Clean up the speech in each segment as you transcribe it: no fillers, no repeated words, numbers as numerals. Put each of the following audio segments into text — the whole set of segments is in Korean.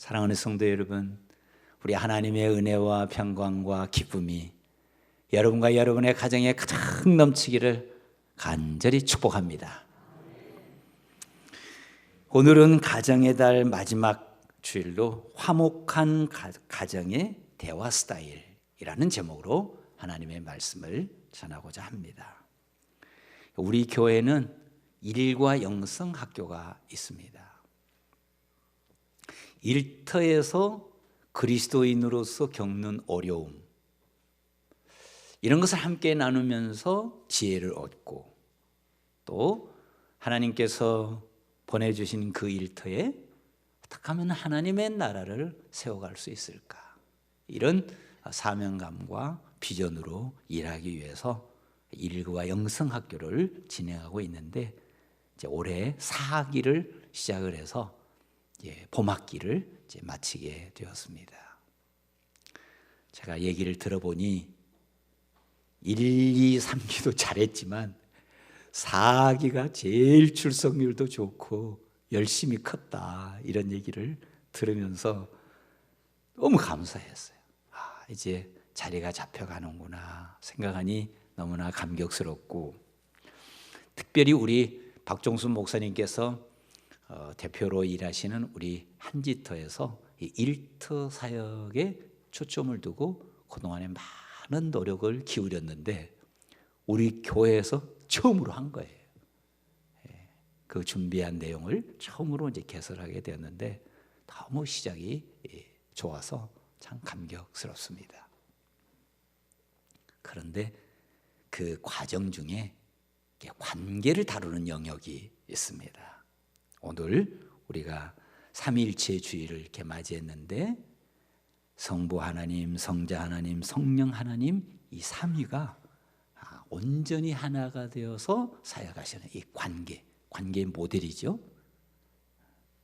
사랑하는 성도 여러분, 우리 하나님의 은혜와 평강과 기쁨이 여러분과 여러분의 가정에 가득 넘치기를 간절히 축복합니다. 오늘은 가정의 달 마지막 주일로 화목한 가정의 대화 스타일이라는 제목으로 하나님의 말씀을 전하고자 합니다. 우리 교회는 일과 영성 학교가 있습니다. 일터에서 그리스도인으로서 겪는 어려움, 이런 것을 함께 나누면서 지혜를 얻고, 또 하나님께서 보내주신 그 일터에 어떻게 하면 하나님의 나라를 세워갈 수 있을까, 이런 사명감과 비전으로 일하기 위해서 일과 영성학교를 진행하고 있는데, 이제 올해 4학기를 시작을 해서 봄학기를 이제 마치게 되었습니다. 제가 얘기를 들어보니 1, 2, 3기도 잘했지만 4기가 제일 출석률도 좋고 열심히 컸다, 이런 얘기를 들으면서 너무 감사했어요. 이제 자리가 잡혀가는구나 생각하니 너무나 감격스럽고, 특별히 우리 박종수 목사님께서 대표로 일하시는 우리 한지터에서 이 일터 사역에 초점을 두고 그동안에 많은 노력을 기울였는데 우리 교회에서 처음으로 한 거예요. 그 준비한 내용을 처음으로 이제 개설하게 되었는데 너무 시작이 좋아서 참 감격스럽습니다. 그런데 그 과정 중에 관계를 다루는 영역이 있습니다. 오늘 우리가 삼위일체 주일을 이렇게 맞이했는데 성부 하나님, 성자 하나님, 성령 하나님, 이 삼위가 온전히 하나가 되어서 사역하시는 이 관계의 모델이죠.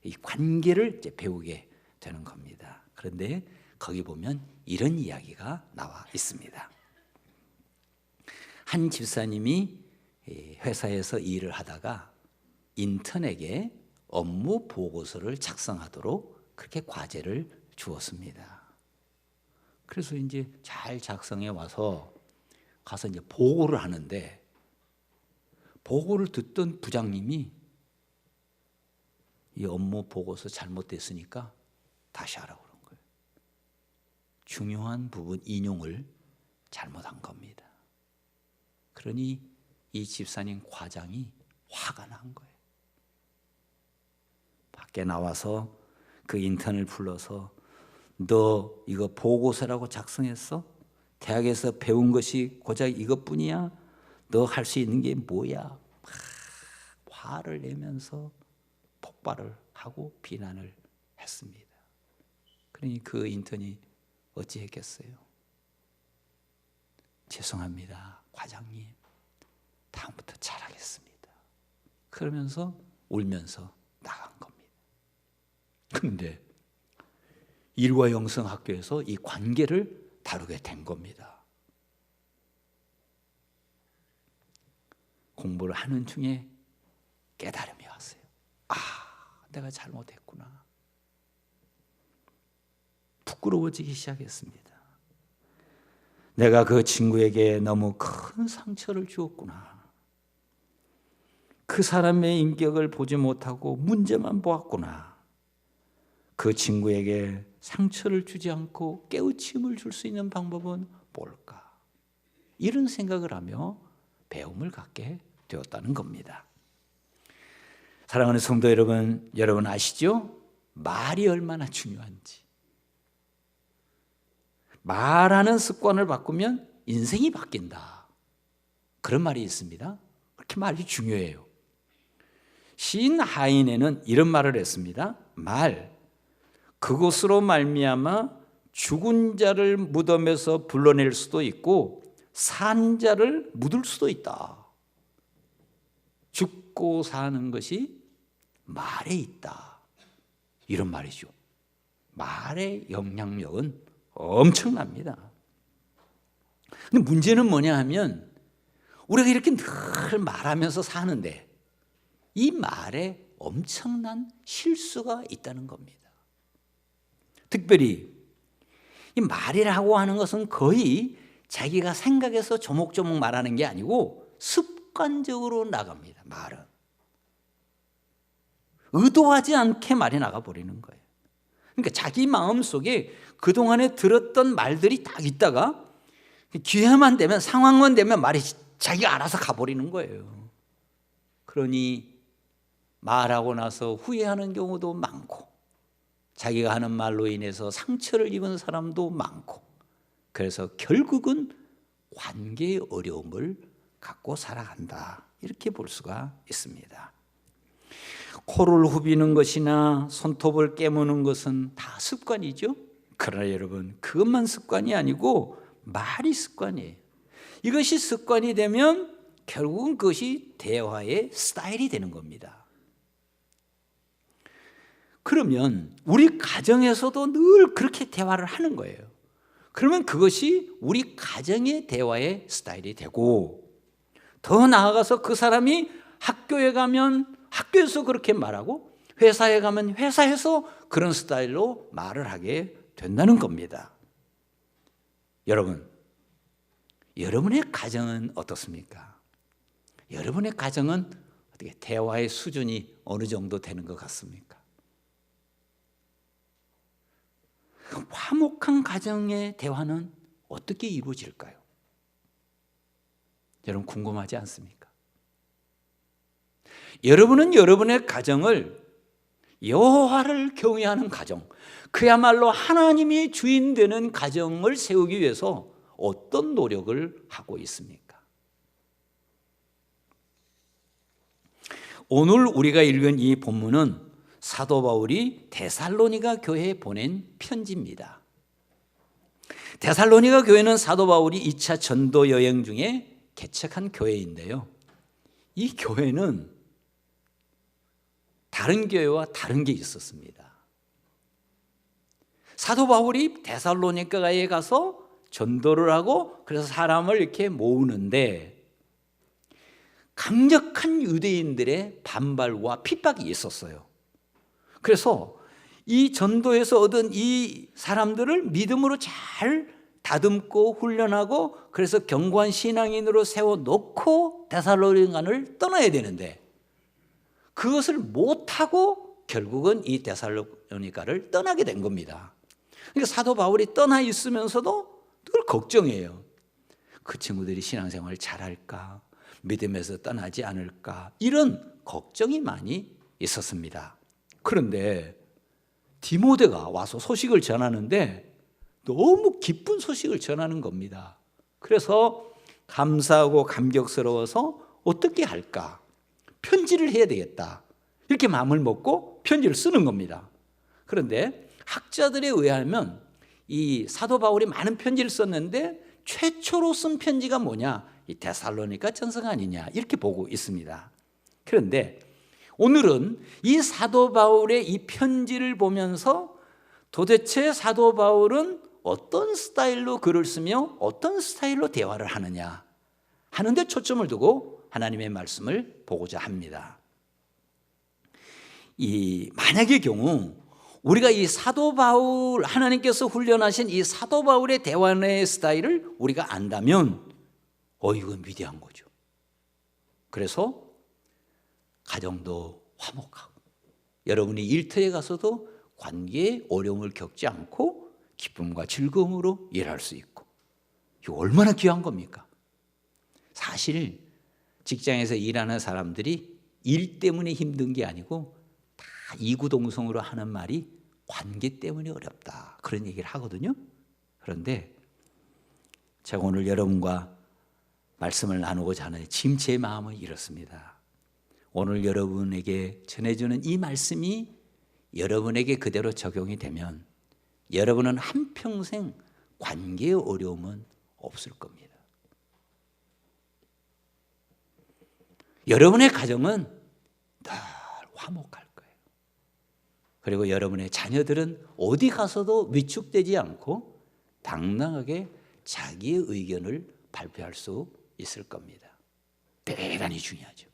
이 관계를 이제 배우게 되는 겁니다. 그런데 거기 보면 이런 이야기가 나와 있습니다. 한 집사님이 회사에서 일을 하다가 인턴에게 업무 보고서를 작성하도록 그렇게 과제를 주었습니다. 그래서 이제 잘 작성해 와서 가서 이제 보고를 하는데, 보고를 듣던 부장님이 이 업무 보고서 잘못됐으니까 다시 하라고 그런 거예요. 중요한 부분 인용을 잘못한 겁니다. 그러니 이 집사님 과장이 화가 난 거예요. 밖에 나와서 그 인턴을 불러서 너 이거 보고서라고 작성했어? 대학에서 배운 것이 고작 이것뿐이야? 너 할 수 있는 게 뭐야? 막 화를 내면서 폭발을 하고 비난을 했습니다. 그러니 그 인턴이 어찌했겠어요? 죄송합니다, 과장님. 다음부터 잘하겠습니다. 그러면서 울면서 나간 겁니다. 그런데 일과 영성 학교에서 이 관계를 다루게 된 겁니다. 공부를 하는 중에 깨달음이 왔어요. 내가 잘못했구나. 부끄러워지기 시작했습니다. 내가 그 친구에게 너무 큰 상처를 주었구나. 그 사람의 인격을 보지 못하고 문제만 보았구나. 그 친구에게 상처를 주지 않고 깨우침을 줄 수 있는 방법은 뭘까? 이런 생각을 하며 배움을 갖게 되었다는 겁니다. 사랑하는 성도 여러분, 여러분 아시죠? 말이 얼마나 중요한지. 말하는 습관을 바꾸면 인생이 바뀐다, 그런 말이 있습니다. 그렇게 말이 중요해요. 시인 하인에는 이런 말을 했습니다. 그것으로 말미암아 죽은 자를 무덤에서 불러낼 수도 있고 산 자를 묻을 수도 있다. 죽고 사는 것이 말에 있다, 이런 말이죠. 말의 영향력은 엄청납니다. 근데 문제는 뭐냐 하면 우리가 이렇게 늘 말하면서 사는데 이 말에 엄청난 실수가 있다는 겁니다. 특별히 이 말이라고 하는 것은 거의 자기가 생각해서 조목조목 말하는 게 아니고 습관적으로 나갑니다. 말은 의도하지 않게 말이 나가버리는 거예요. 그러니까 자기 마음속에 그동안에 들었던 말들이 딱 있다가 기회만 되면, 상황만 되면 말이 자기가 알아서 가버리는 거예요. 그러니 말하고 나서 후회하는 경우도 많고, 자기가 하는 말로 인해서 상처를 입은 사람도 많고, 그래서 결국은 관계의 어려움을 갖고 살아간다, 이렇게 볼 수가 있습니다. 코를 후비는 것이나 손톱을 깨무는 것은 다 습관이죠. 그러나 여러분, 그것만 습관이 아니고 말이 습관이에요. 이것이 습관이 되면 결국은 그것이 대화의 스타일이 되는 겁니다. 그러면 우리 가정에서도 늘 그렇게 대화를 하는 거예요. 그러면 그것이 우리 가정의 대화의 스타일이 되고, 더 나아가서 그 사람이 학교에 가면 학교에서 그렇게 말하고, 회사에 가면 회사에서 그런 스타일로 말을 하게 된다는 겁니다. 여러분, 여러분의 가정은 어떻습니까? 여러분의 가정은 어떻게 대화의 수준이 어느 정도 되는 것 같습니까? 화목한 가정의 대화는 어떻게 이루어질까요? 여러분 궁금하지 않습니까? 여러분은 여러분의 가정을 여호와를 경외하는 가정, 그야말로 하나님이 주인 되는 가정을 세우기 위해서 어떤 노력을 하고 있습니까? 오늘 우리가 읽은 이 본문은 사도 바울이 데살로니가 교회에 보낸 편지입니다. 데살로니가 교회는 사도 바울이 2차 전도 여행 중에 개척한 교회인데요, 이 교회는 다른 교회와 다른 게 있었습니다. 사도 바울이 데살로니가에 가서 전도를 하고 그래서 사람을 이렇게 모으는데 강력한 유대인들의 반발과 핍박이 있었어요. 그래서 이 전도에서 얻은 이 사람들을 믿음으로 잘 다듬고 훈련하고 그래서 견고한 신앙인으로 세워놓고 데살로니가를 떠나야 되는데, 그것을 못하고 결국은 이 데살로니가를 떠나게 된 겁니다. 그러니까 사도 바울이 떠나 있으면서도 늘 걱정해요. 그 친구들이 신앙생활을 잘할까, 믿음에서 떠나지 않을까, 이런 걱정이 많이 있었습니다. 그런데 디모데가 와서 소식을 전하는데 너무 기쁜 소식을 전하는 겁니다. 그래서 감사하고 감격스러워서 어떻게 할까, 편지를 해야 되겠다, 이렇게 마음을 먹고 편지를 쓰는 겁니다. 그런데 학자들에 의하면 이 사도 바울이 많은 편지를 썼는데 최초로 쓴 편지가 뭐냐, 이 데살로니가 전서가 아니냐, 이렇게 보고 있습니다. 그런데 오늘은 이 사도 바울의 이 편지를 보면서 도대체 사도 바울은 어떤 스타일로 글을 쓰며 어떤 스타일로 대화를 하느냐 하는 데 초점을 두고 하나님의 말씀을 보고자 합니다. 이 만약의 경우 우리가 이 사도 바울, 하나님께서 훈련하신 이 사도 바울의 대화의 스타일을 우리가 안다면 이건 위대한 거죠. 그래서 가정도 화목하고 여러분이 일터에 가서도 관계에 어려움을 겪지 않고 기쁨과 즐거움으로 일할 수 있고, 이거 얼마나 귀한 겁니까? 사실 직장에서 일하는 사람들이 일 때문에 힘든 게 아니고 다 이구동성으로 하는 말이 관계 때문에 어렵다, 그런 얘기를 하거든요. 그런데 제가 오늘 여러분과 말씀을 나누고자 하는 지금 제 마음은 이렇습니다. 오늘 여러분에게 전해주는 이 말씀이 여러분에게 그대로 적용이 되면 여러분은 한평생 관계의 어려움은 없을 겁니다. 여러분의 가정은 늘 화목할 거예요. 그리고 여러분의 자녀들은 어디 가서도 위축되지 않고 당당하게 자기의 의견을 발표할 수 있을 겁니다. 대단히 중요하죠.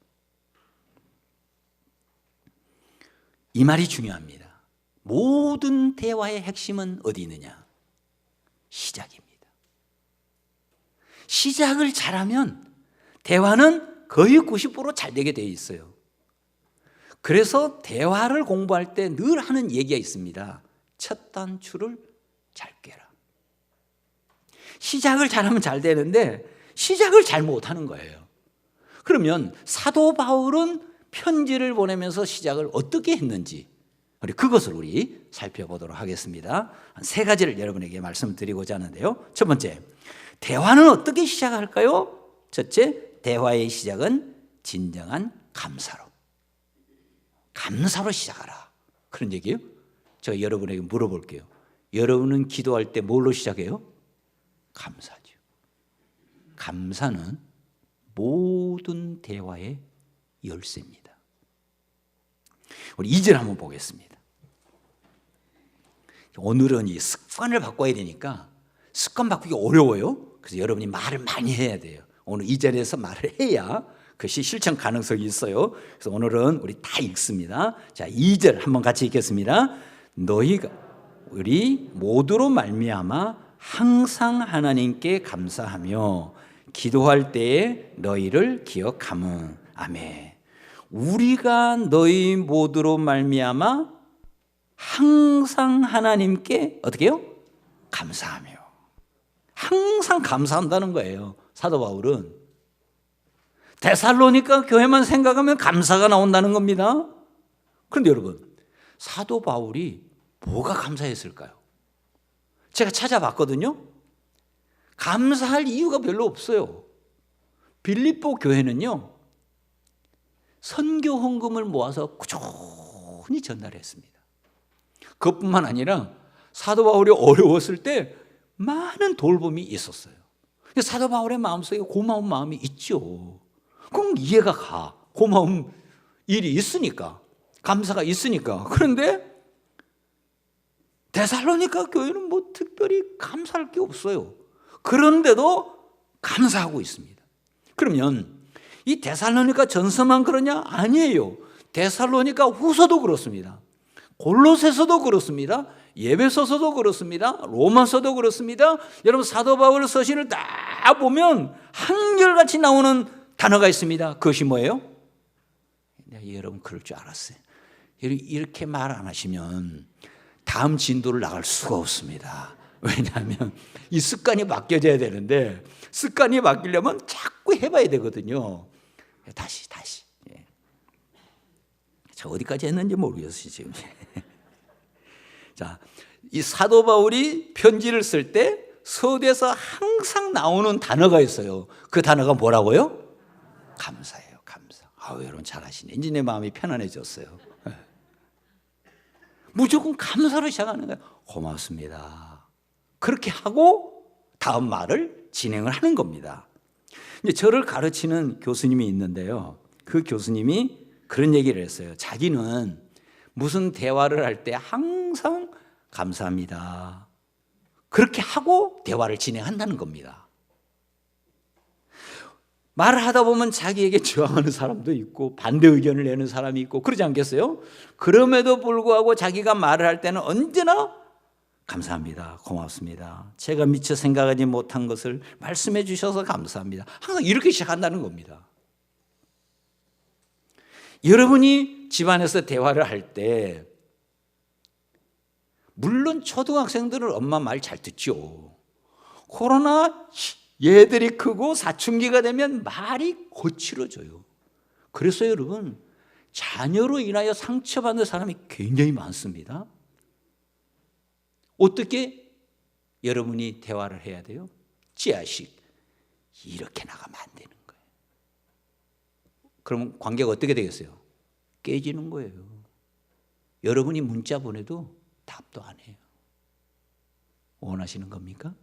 이 말이 중요합니다. 모든 대화의 핵심은 어디 있느냐? 시작입니다. 시작을 잘하면 대화는 거의 90%잘 되게 되어 있어요. 그래서 대화를 공부할 때 늘 하는 얘기가 있습니다. 첫 단추를 잘 꿰라. 시작을 잘하면 잘 되는데 시작을 잘 못하는 거예요. 그러면 사도 바울은 편지를 보내면서 시작을 어떻게 했는지 그것을 우리 살펴보도록 하겠습니다. 한 세 가지를 여러분에게 말씀드리고자 하는데요. 첫 번째, 대화는 어떻게 시작할까요? 첫째, 대화의 시작은 진정한 감사로. 감사로 시작하라. 그런 얘기예요. 제가 여러분에게 물어볼게요. 여러분은 기도할 때 뭘로 시작해요? 감사죠. 감사는 모든 대화의 열쇠입니다. 우리 2절 한번 보겠습니다. 오늘은 이 습관을 바꿔야 되니까 습관 바꾸기 어려워요. 그래서 여러분이 말을 많이 해야 돼요. 오늘 2절에서 말을 해야 그것이 실천 가능성이 있어요. 그래서 오늘은 우리 다 읽습니다. 자, 2절 한번 같이 읽겠습니다. 너희가 우리 모두로 말미암아 항상 하나님께 감사하며 기도할 때에 너희를 기억함은. 아멘. 우리가 너희 모두로 말미암아 항상 하나님께 어떻게 해요? 감사하며. 항상 감사한다는 거예요. 사도 바울은 데살로니가 교회만 생각하면 감사가 나온다는 겁니다. 그런데 여러분, 사도 바울이 뭐가 감사했을까요? 제가 찾아봤거든요. 감사할 이유가 별로 없어요. 빌립보 교회는요, 선교 헌금을 모아서 꾸준히 전달했습니다. 그것뿐만 아니라 사도 바울이 어려웠을 때 많은 돌봄이 있었어요. 사도 바울의 마음속에 고마운 마음이 있죠. 그럼 이해가 가. 고마운 일이 있으니까, 감사가 있으니까. 그런데 데살로니가 교회는 뭐 특별히 감사할 게 없어요. 그런데도 감사하고 있습니다. 그러면 이 데살로니가 전서만 그러냐? 아니에요. 데살로니가 후서도 그렇습니다. 골로새서도 그렇습니다. 예배서서도 그렇습니다. 로마서도 그렇습니다. 여러분, 사도 바울 서신을 다 보면 한결같이 나오는 단어가 있습니다. 그것이 뭐예요? 내가 여러분 그럴 줄 알았어요. 이렇게 말 안 하시면 다음 진도를 나갈 수가 없습니다. 왜냐하면 이 습관이 바뀌어져야 되는데 습관이 바뀌려면 자꾸 해봐야 되거든요. 다시. 예. 저 어디까지 했는지 모르겠어요 지금. 자, 이 사도 바울이 편지를 쓸 때 서두에서 항상 나오는 단어가 있어요. 그 단어가 뭐라고요? 감사예요. 감사. 여러분 잘하시네. 이제 내 마음이 편안해졌어요. 무조건 감사로 시작하는 거예요. 고맙습니다. 그렇게 하고 다음 말을 진행을 하는 겁니다. 이제 저를 가르치는 교수님이 있는데요. 그 교수님이 그런 얘기를 했어요. 자기는 무슨 대화를 할 때 항상 감사합니다. 그렇게 하고 대화를 진행한다는 겁니다. 말을 하다 보면 자기에게 저항하는 사람도 있고 반대 의견을 내는 사람이 있고 그러지 않겠어요? 그럼에도 불구하고 자기가 말을 할 때는 언제나 감사합니다. 고맙습니다. 제가 미처 생각하지 못한 것을 말씀해 주셔서 감사합니다. 항상 이렇게 시작한다는 겁니다. 여러분이 집안에서 대화를 할 때 물론 초등학생들은 엄마 말 잘 듣죠. 그러나 얘들이 크고 사춘기가 되면 말이 거칠어져요. 그래서 여러분, 자녀로 인하여 상처받는 사람이 굉장히 많습니다. 어떻게 여러분이 대화를 해야 돼요? 자식, 이렇게 나가면 안 되는 거예요. 그럼 관계가 어떻게 되겠어요? 깨지는 거예요. 여러분이 문자 보내도 답도 안 해요. 원하시는 겁니까?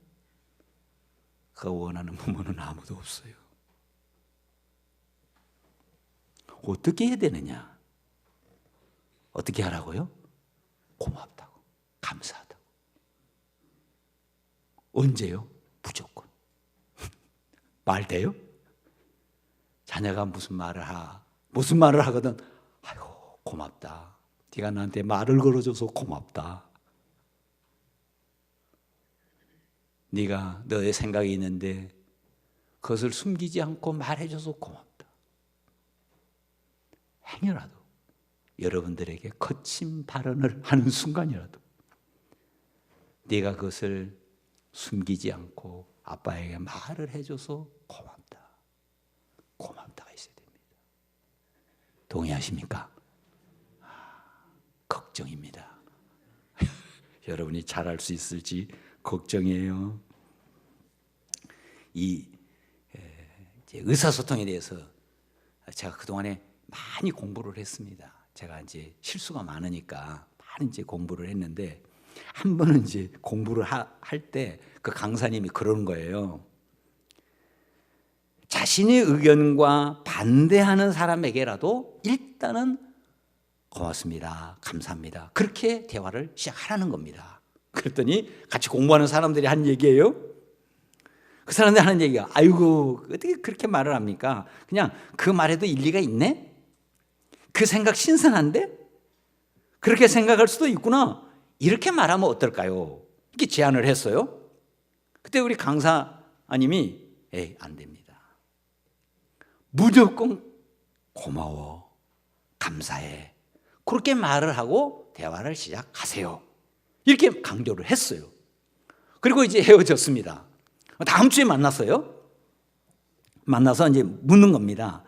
그 원하는 부모는 아무도 없어요. 어떻게 해야 되느냐? 어떻게 하라고요? 고맙다고, 감사하다고. 언제요? 무조건. 말 돼요? 자녀가 무슨 말을 하거든. 아이고 고맙다. 네가 나한테 말을 걸어줘서 고맙다. 네가 너의 생각이 있는데 그것을 숨기지 않고 말해줘서 고맙다. 행여라도 여러분들에게 거친 발언을 하는 순간이라도 네가 그것을 숨기지 않고 아빠에게 말을 해줘서 고맙다. 고맙다가 있어야 됩니다. 동의하십니까? 걱정입니다. 여러분이 잘할 수 있을지 걱정이에요. 이 의사소통에 대해서 제가 그동안에 많이 공부를 했습니다. 제가 이제 실수가 많으니까 많이 이제 공부를 했는데 한 번은 이제 공부를 할 때 그 강사님이 그러는 거예요. 자신의 의견과 반대하는 사람에게라도 일단은 고맙습니다. 감사합니다. 그렇게 대화를 시작하라는 겁니다. 그랬더니 같이 공부하는 사람들이 한 얘기예요. 그 사람들이 하는 얘기가 아이고 어떻게 그렇게 말을 합니까? 그냥 그 말에도 일리가 있네? 그 생각 신선한데? 그렇게 생각할 수도 있구나. 이렇게 말하면 어떨까요? 이렇게 제안을 했어요. 그때 우리 강사님이 에이 안 됩니다. 무조건 고마워, 감사해. 그렇게 말을 하고 대화를 시작하세요. 이렇게 강조를 했어요. 그리고 이제 헤어졌습니다. 다음 주에 만났어요. 만나서 이제 묻는 겁니다.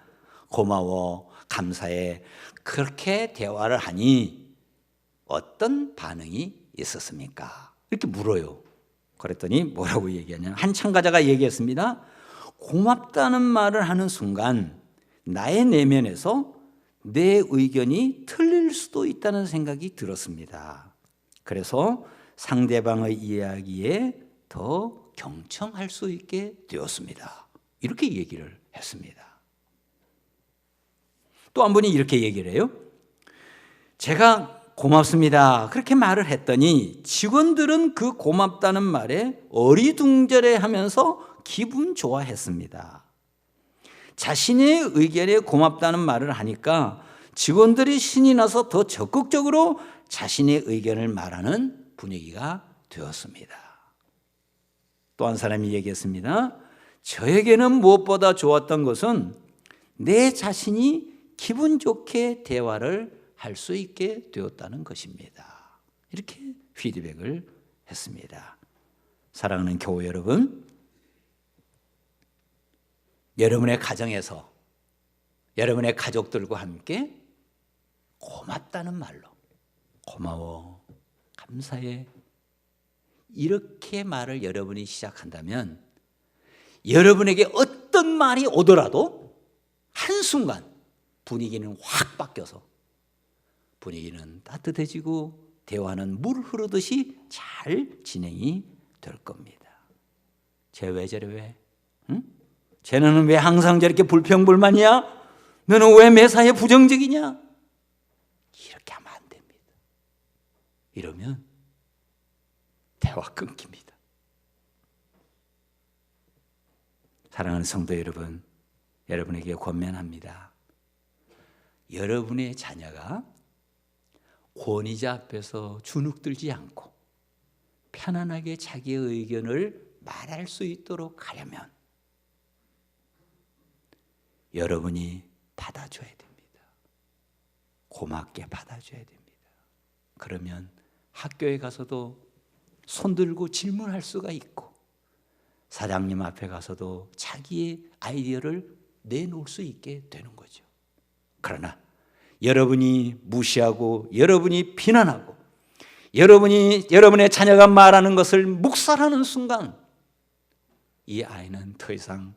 고마워, 감사해. 그렇게 대화를 하니 어떤 반응이 있었습니까? 이렇게 물어요. 그랬더니 뭐라고 얘기하냐면 한 참가자가 얘기했습니다. 고맙다는 말을 하는 순간 나의 내면에서 내 의견이 틀릴 수도 있다는 생각이 들었습니다. 그래서 상대방의 이야기에 더 경청할 수 있게 되었습니다. 이렇게 얘기를 했습니다. 또 한 분이 이렇게 얘기를 해요. 제가 고맙습니다. 그렇게 말을 했더니 직원들은 그 고맙다는 말에 어리둥절해 하면서 기분 좋아했습니다. 자신의 의견에 고맙다는 말을 하니까 직원들이 신이 나서 더 적극적으로 자신의 의견을 말하는 분위기가 되었습니다. 또 한 사람이 얘기했습니다. 저에게는 무엇보다 좋았던 것은 내 자신이 기분 좋게 대화를 할 수 있게 되었다는 것입니다. 이렇게 피드백을 했습니다. 사랑하는 교우 여러분, 여러분의 가정에서 여러분의 가족들과 함께 고맙다는 말로 고마워, 감사해 이렇게 말을 여러분이 시작한다면 여러분에게 어떤 말이 오더라도 한순간 분위기는 확 바뀌어서 분위기는 따뜻해지고 대화는 물 흐르듯이 잘 진행이 될 겁니다. 쟤 왜 저래 왜? 응? 쟤는 왜 항상 저렇게 불평불만이야? 너는 왜 매사에 부정적이냐? 이렇게 하면 안 됩니다. 이러면 대화 끊깁니다. 사랑하는 성도 여러분, 여러분에게 권면합니다. 여러분의 자녀가 권위자 앞에서 주눅들지 않고 편안하게 자기의 의견을 말할 수 있도록 하려면 여러분이 받아줘야 됩니다. 고맙게 받아줘야 됩니다. 그러면 학교에 가서도 손들고 질문할 수가 있고 사장님 앞에 가서도 자기의 아이디어를 내놓을 수 있게 되는 거죠. 그러나 여러분이 무시하고 여러분이 비난하고 여러분의 자녀가 말하는 것을 묵살하는 순간 이 아이는 더 이상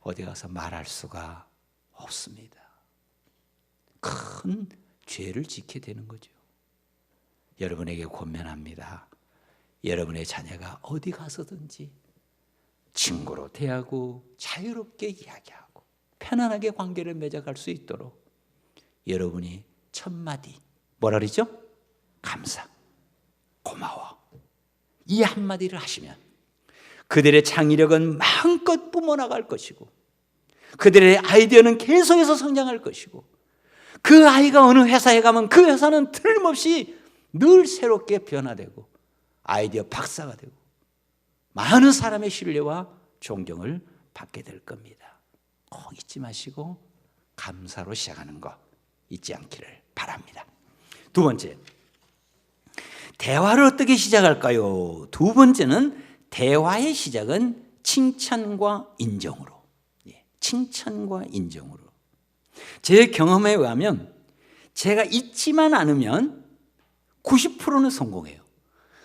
어디 가서 말할 수가 없습니다. 큰 죄를 짓게 되는 거죠. 여러분에게 권면합니다. 여러분의 자녀가 어디 가서든지 친구로 대하고 자유롭게 이야기하고 편안하게 관계를 맺어갈 수 있도록 여러분이 첫 마디 뭐라 그러죠? 감사, 고마워 이 한마디를 하시면 그들의 창의력은 마음껏 뿜어나갈 것이고 그들의 아이디어는 계속해서 성장할 것이고 그 아이가 어느 회사에 가면 그 회사는 틀림없이 늘 새롭게 변화되고 아이디어 박사가 되고 많은 사람의 신뢰와 존경을 받게 될 겁니다. 꼭 잊지 마시고 감사로 시작하는 거 잊지 않기를 바랍니다. 두 번째, 대화를 어떻게 시작할까요? 두 번째는 대화의 시작은 칭찬과 인정으로. 칭찬과 인정으로. 제 경험에 의하면 제가 잊지만 않으면 90%는 성공해요.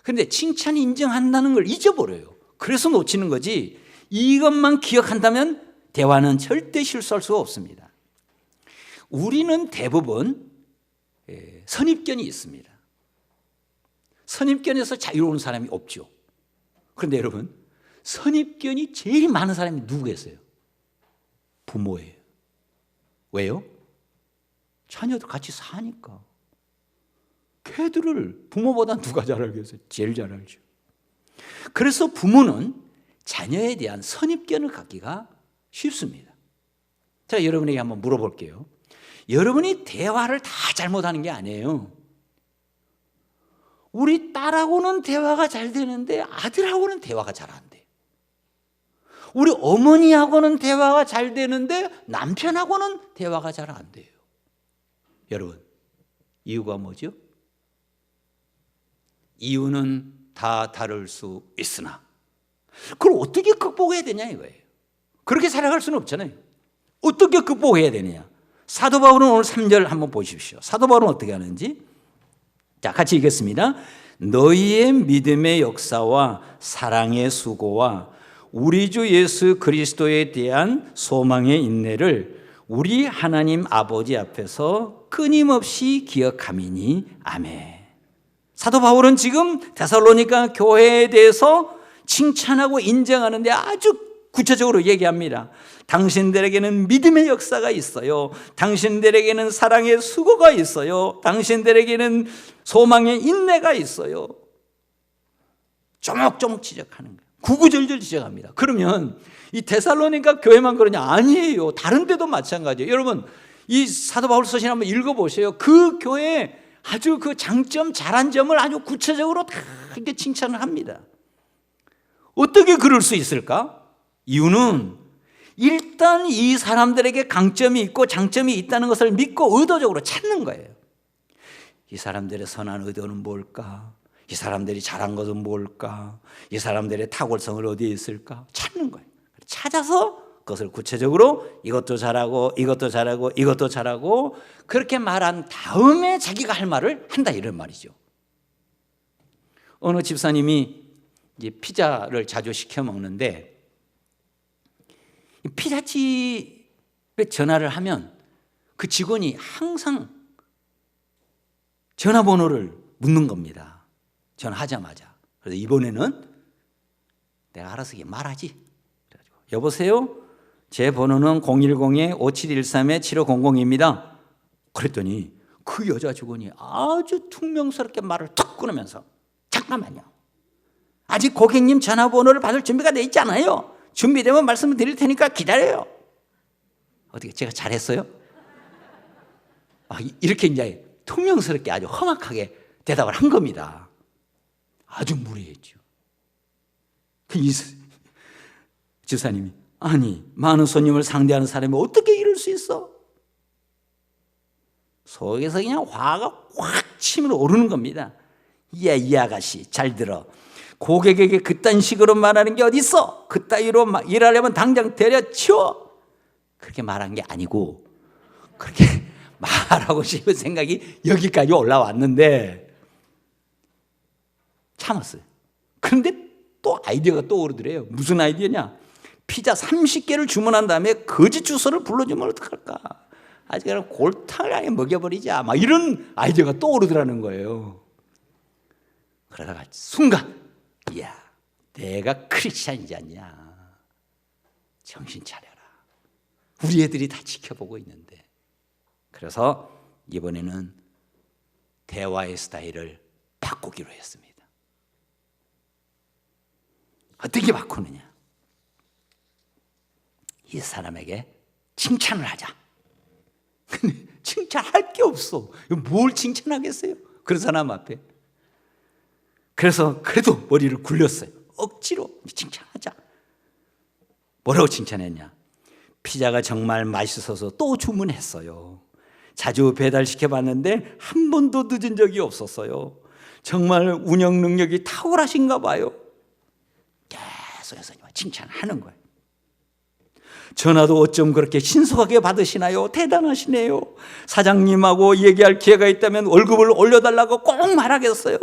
그런데 칭찬 인정한다는 걸 잊어버려요. 그래서 놓치는 거지, 이것만 기억한다면 대화는 절대 실수할 수가 없습니다. 우리는 대부분 선입견이 있습니다. 선입견에서 자유로운 사람이 없죠. 그런데 여러분, 선입견이 제일 많은 사람이 누구겠어요? 부모예요. 왜요? 자녀들 같이 사니까. 걔들을 부모보다 누가 잘 알겠어요? 제일 잘 알죠. 그래서 부모는 자녀에 대한 선입견을 갖기가 쉽습니다. 제가 여러분에게 한번 물어볼게요. 여러분이 대화를 다 잘못하는 게 아니에요. 우리 딸하고는 대화가 잘 되는데 아들하고는 대화가 잘 안 돼요. 우리 어머니하고는 대화가 잘 되는데 남편하고는 대화가 잘 안 돼요. 여러분, 이유가 뭐죠? 이유는 다 다를 수 있으나 그걸 어떻게 극복해야 되냐 이거예요. 그렇게 살아갈 수는 없잖아요. 어떻게 극복해야 되느냐. 사도 바울은 오늘 3절 한번 보십시오. 사도 바울은 어떻게 하는지. 자, 같이 읽겠습니다. 너희의 믿음의 역사와 사랑의 수고와 우리 주 예수 그리스도에 대한 소망의 인내를 우리 하나님 아버지 앞에서 끊임없이 기억함이니 아멘. 사도 바울은 지금 데살로니가 교회에 대해서 칭찬하고 인정하는데 아주 구체적으로 얘기합니다. 당신들에게는 믿음의 역사가 있어요. 당신들에게는 사랑의 수고가 있어요. 당신들에게는 소망의 인내가 있어요. 조목조목 지적하는 거예요. 구구절절 지적합니다. 그러면 이 데살로니가 교회만 그러냐? 아니에요. 다른 데도 마찬가지예요. 여러분, 이 사도 바울 서신 한번 읽어보세요. 그 교회 아주 그 장점, 잘한 점을 아주 구체적으로 다 이렇게 칭찬을 합니다. 어떻게 그럴 수 있을까? 이유는 일단 이 사람들에게 강점이 있고 장점이 있다는 것을 믿고 의도적으로 찾는 거예요. 이 사람들의 선한 의도는 뭘까? 이 사람들이 잘한 것은 뭘까? 이 사람들의 탁월성을 어디에 있을까? 찾는 거예요. 찾아서 그것을 구체적으로 이것도 잘하고 이것도 잘하고 이것도 잘하고 그렇게 말한 다음에 자기가 할 말을 한다 이런 말이죠. 어느 집사님이 이제 피자를 자주 시켜 먹는데 피자집에 전화를 하면 그 직원이 항상 전화번호를 묻는 겁니다. 전화하자마자. 그래서 이번에는 내가 알아서 말하지. 그래가지고 여보세요? 제 번호는 010-5713-7500입니다. 그랬더니 그 여자 직원이 아주 퉁명스럽게 말을 툭 끊으면서 잠깐만요. 아직 고객님 전화번호를 받을 준비가 돼 있지 않아요. 준비되면 말씀을 드릴 테니까 기다려요. 어떻게 제가 잘했어요? 이렇게 이제 퉁명스럽게 아주 험악하게 대답을 한 겁니다. 아주 무례했죠. 이 집사님이 아니 많은 손님을 상대하는 사람이 어떻게 이럴 수 있어? 속에서 그냥 화가 확 치밀어 오르는 겁니다. 이 아가씨 잘 들어. 고객에게 그딴 식으로 말하는 게 어디 있어? 그따위로 일하려면 당장 때려치워. 그렇게 말한 게 아니고 그렇게 말하고 싶은 생각이 여기까지 올라왔는데 참았어요. 그런데 또 아이디어가 떠오르더래요. 무슨 아이디어냐? 피자 30개를 주문한 다음에 거짓 주소를 불러주면 어떡할까? 아주 그냥 골탕을 아예 먹여버리자. 막 이런 아이디어가 떠오르더라는 거예요. 그러다가 순간 이야, 내가 크리스찬이지 않냐. 정신 차려라. 우리 애들이 다 지켜보고 있는데. 그래서 이번에는 대화의 스타일을 바꾸기로 했습니다. 어떻게 바꾸느냐? 이 사람에게 칭찬을 하자. 근데 칭찬할 게 없어. 뭘 칭찬하겠어요? 그런 사람 앞에. 그래서 그래도 머리를 굴렸어요. 억지로 칭찬하자. 뭐라고 칭찬했냐? 피자가 정말 맛있어서 또 주문했어요. 자주 배달시켜봤는데 한 번도 늦은 적이 없었어요. 정말 운영 능력이 탁월하신가 봐요. 계속 해서 칭찬하는 거예요. 전화도 어쩜 그렇게 신속하게 받으시나요? 대단하시네요. 사장님하고 얘기할 기회가 있다면 월급을 올려달라고 꼭 말하겠어요.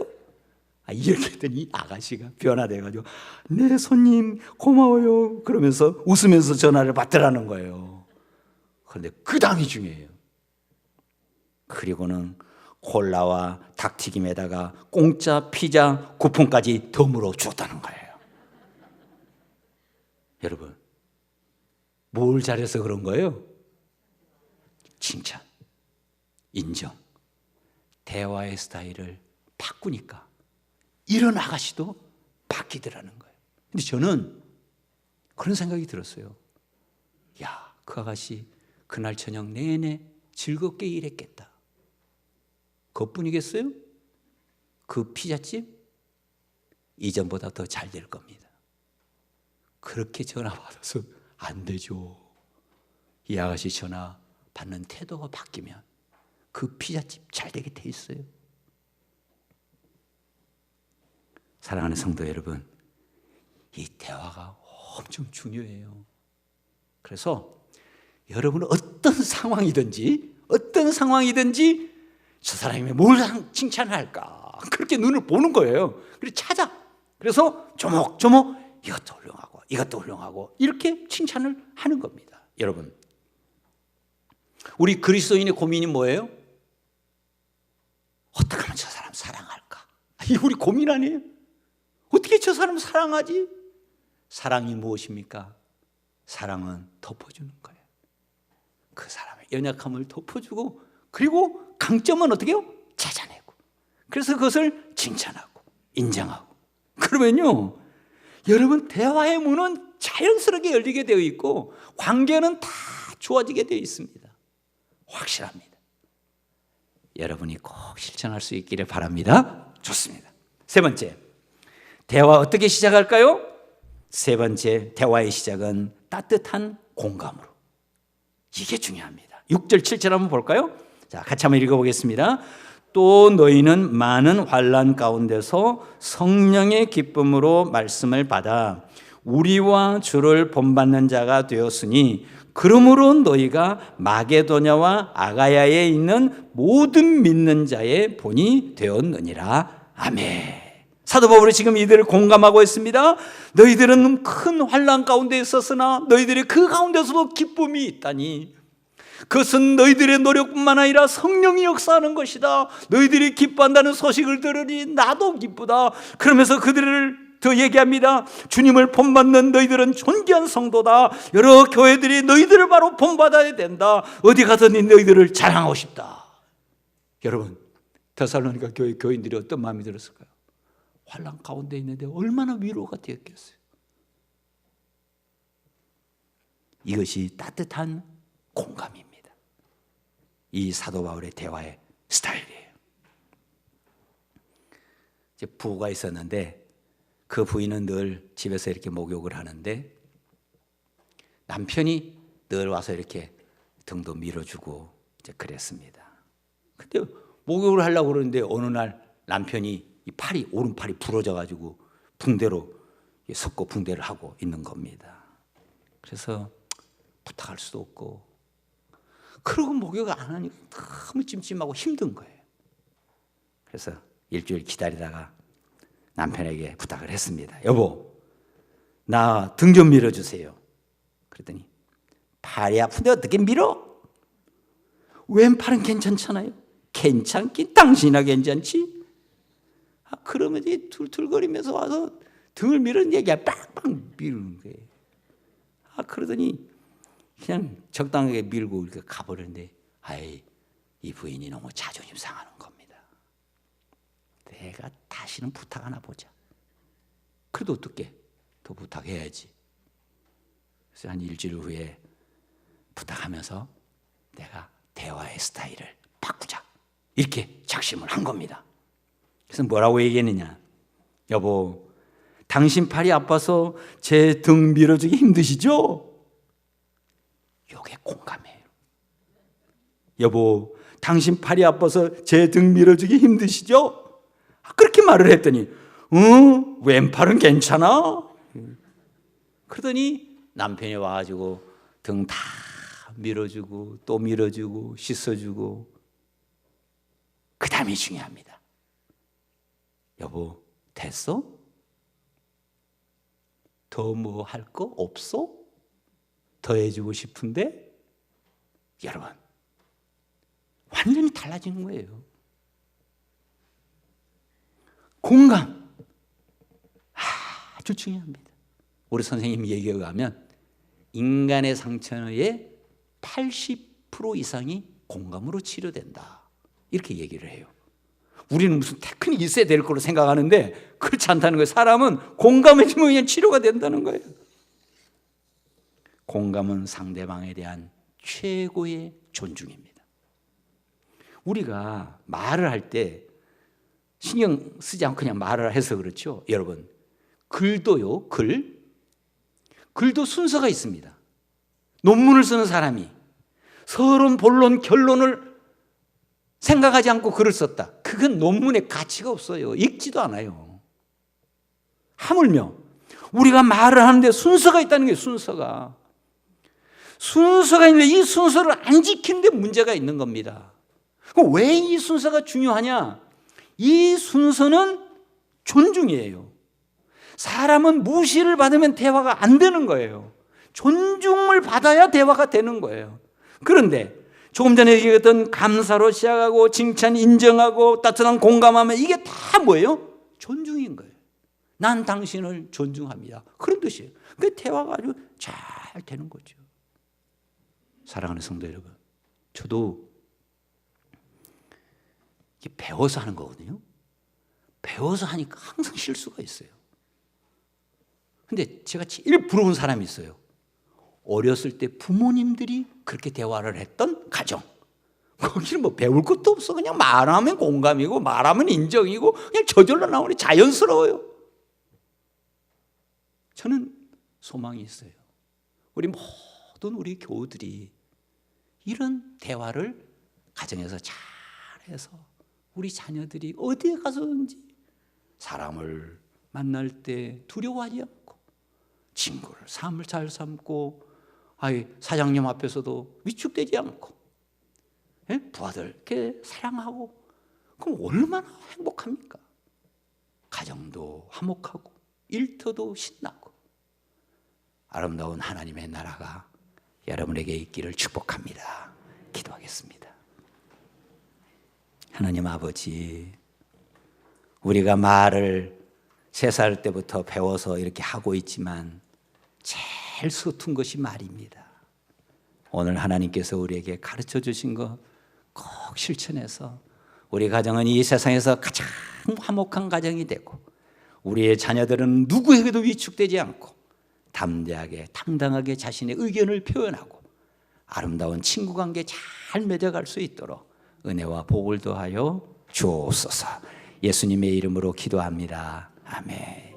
이렇게 했더니 아가씨가 변화돼가지고 네 손님 고마워요 그러면서 웃으면서 전화를 받더라는 거예요. 그런데 그 다음이 중요해요. 그리고는 콜라와 닭튀김에다가 공짜 피자 쿠폰까지 덤으로 주었다는 거예요. 여러분, 뭘 잘해서 그런 거예요? 칭찬, 인정, 대화의 스타일을 바꾸니까 이런 아가씨도 바뀌더라는 거예요. 근데 저는 그런 생각이 들었어요. 야, 그 아가씨 그날 저녁 내내 즐겁게 일했겠다. 그것뿐이겠어요? 그 피자집 이전보다 더 잘 될 겁니다. 그렇게 전화 받아서 안 되죠. 이 아가씨 전화 받는 태도가 바뀌면 그 피자집 잘 되게 돼 있어요. 사랑하는 성도 여러분, 이 대화가 엄청 중요해요. 그래서 여러분은 어떤 상황이든지 저 사람이 뭘 칭찬할까 그렇게 눈을 보는 거예요. 그래서 찾아. 그래서 조목조목 이것도 훌륭하고 이렇게 칭찬을 하는 겁니다. 여러분, 우리 그리스도인의 고민이 뭐예요? 어떻게 하면 저 사람 사랑할까? 이게 우리 고민 아니에요? 어떻게 저 사람 사랑하지? 사랑이 무엇입니까? 사랑은 덮어주는 거예요. 그 사람의 연약함을 덮어주고 그리고 강점은 어떻게 해요? 찾아내고 그래서 그것을 칭찬하고 인정하고 그러면요 여러분 대화의 문은 자연스럽게 열리게 되어 있고 관계는 다 좋아지게 되어 있습니다. 확실합니다. 여러분이 꼭 실천할 수 있기를 바랍니다. 좋습니다. 세 번째, 대화 어떻게 시작할까요? 세 번째, 대화의 시작은 따뜻한 공감으로. 이게 중요합니다. 6절, 7절 한번 볼까요? 자, 같이 한번 읽어보겠습니다. 또 너희는 많은 환난 가운데서 성령의 기쁨으로 말씀을 받아 우리와 주를 본받는 자가 되었으니 그러므로 너희가 마게도냐와 아가야에 있는 모든 믿는 자의 본이 되었느니라. 아멘. 사도 바울이 지금 이들을 공감하고 있습니다. 너희들은 큰 환난 가운데 있었으나 너희들이 그 가운데서도 기쁨이 있다니 그것은 너희들의 노력뿐만 아니라 성령이 역사하는 것이다. 너희들이 기뻐한다는 소식을 들으니 나도 기쁘다. 그러면서 그들을 더 얘기합니다. 주님을 본받는 너희들은 존귀한 성도다. 여러 교회들이 너희들을 바로 본받아야 된다. 어디 가든지 너희들을 자랑하고 싶다. 여러분, 데살로니가 교회 교인들이 어떤 마음이 들었을까요? 환난 가운데 있는데 얼마나 위로가 되었겠어요. 이것이 따뜻한 공감입니다. 이 사도 바울의 대화의 스타일이에요. 이제 부부가 있었는데 그 부인은 늘 집에서 이렇게 목욕을 하는데 남편이 늘 와서 이렇게 등도 밀어주고 이제 그랬습니다. 근데 목욕을 하려고 그러는데 어느 날 남편이 이 팔이 오른팔이 부러져가지고 붕대로 섰고 붕대를 하고 있는 겁니다. 그래서 부탁할 수도 없고 그러고 목욕을 안 하니까 너무 찜찜하고 힘든 거예요. 그래서 일주일 기다리다가 남편에게 부탁을 했습니다. 여보, 나 등 좀 밀어주세요. 그랬더니 팔이 아픈데 어떻게 밀어? 왼팔은 괜찮잖아요. 괜찮긴 당신이나 괜찮지? 그러면 툴툴거리면서 와서 등을 밀는 얘기야. 빡빡 미루는 거예요. 그러더니 그냥 적당하게 밀고 이렇게 가버렸는데 이 부인이 너무 자존심 상하는 겁니다. 내가 다시는 부탁 하나 보자. 그래도 어떻게 더 부탁해야지. 그래서 한 일주일 후에 부탁하면서 내가 대화의 스타일을 바꾸자. 이렇게 작심을 한 겁니다. 그래서 뭐라고 얘기했느냐? 여보, 당신 팔이 아파서 제 등 밀어주기 힘드시죠? 이게 공감이에요. 여보, 당신 팔이 아파서 제 등 밀어주기 힘드시죠? 그렇게 말을 했더니 왼팔은 괜찮아? 그러더니 남편이 와가지고 등 다 밀어주고 또 밀어주고 씻어주고, 그 다음이 중요합니다. 여보, 됐어? 더 뭐 할 거 없어? 더 해주고 싶은데? 여러분, 완전히 달라지는 거예요. 공감, 아주 중요합니다. 우리 선생님 얘기에 의하면 인간의 상처의 80% 이상이 공감으로 치료된다, 이렇게 얘기를 해요. 우리는 무슨 테크닉이 있어야 될 거로 생각하는데 그렇지 않다는 거예요. 사람은 공감해주면 그냥 치료가 된다는 거예요. 공감은 상대방에 대한 최고의 존중입니다. 우리가 말을 할 때 신경 쓰지 않고 그냥 말을 해서 그렇죠. 여러분, 글도요, 글도 순서가 있습니다. 논문을 쓰는 사람이 서론, 본론, 결론을 생각하지 않고 글을 썼다. 그건 논문에 가치가 없어요. 읽지도 않아요. 하물며 우리가 말을 하는데 순서가 있다는 게, 순서가 있는데 이 순서를 안 지키는데 문제가 있는 겁니다. 왜 이 순서가 중요하냐? 이 순서는 존중이에요. 사람은 무시를 받으면 대화가 안 되는 거예요. 존중을 받아야 대화가 되는 거예요. 그런데 조금 전에 얘기했던 감사로 시작하고 칭찬, 인정하고 따뜻한 공감하면 이게 다 뭐예요? 존중인 거예요. 난 당신을 존중합니다. 그런 뜻이에요. 그 대화가 아주 잘 되는 거죠. 사랑하는 성도 여러분, 저도 배워서 하는 거거든요. 배워서 하니까 항상 실수가 있어요. 근데 제가 제일 부러운 사람이 있어요. 어렸을 때 부모님들이 그렇게 대화를 했던 가정. 거기는 뭐 배울 것도 없어. 그냥 말하면 공감이고 말하면 인정이고 그냥 저절로 나오니 자연스러워요. 저는 소망이 있어요. 우리 모든 우리 교우들이 이런 대화를 가정에서 잘해서 우리 자녀들이 어디에 가서든지 사람을 만날 때 두려워하지 않고 친구를 삶을 잘 삼고, 사장님 앞에서도 위축되지 않고, 부하들 이렇게 사랑하고, 그럼 얼마나 행복합니까? 가정도 화목하고 일터도 신나고 아름다운 하나님의 나라가 여러분에게 있기를 축복합니다. 기도하겠습니다. 하나님 아버지, 우리가 말을 3살 때부터 배워서 이렇게 하고 있지만 제일 서툰 것이 말입니다. 오늘 하나님께서 우리에게 가르쳐 주신 것 꼭 실천해서 우리 가정은 이 세상에서 가장 화목한 가정이 되고, 우리의 자녀들은 누구에게도 위축되지 않고 담대하게 당당하게 자신의 의견을 표현하고 아름다운 친구관계 잘 맺어갈 수 있도록 은혜와 복을 더하여 주옵소서. 예수님의 이름으로 기도합니다. 아멘.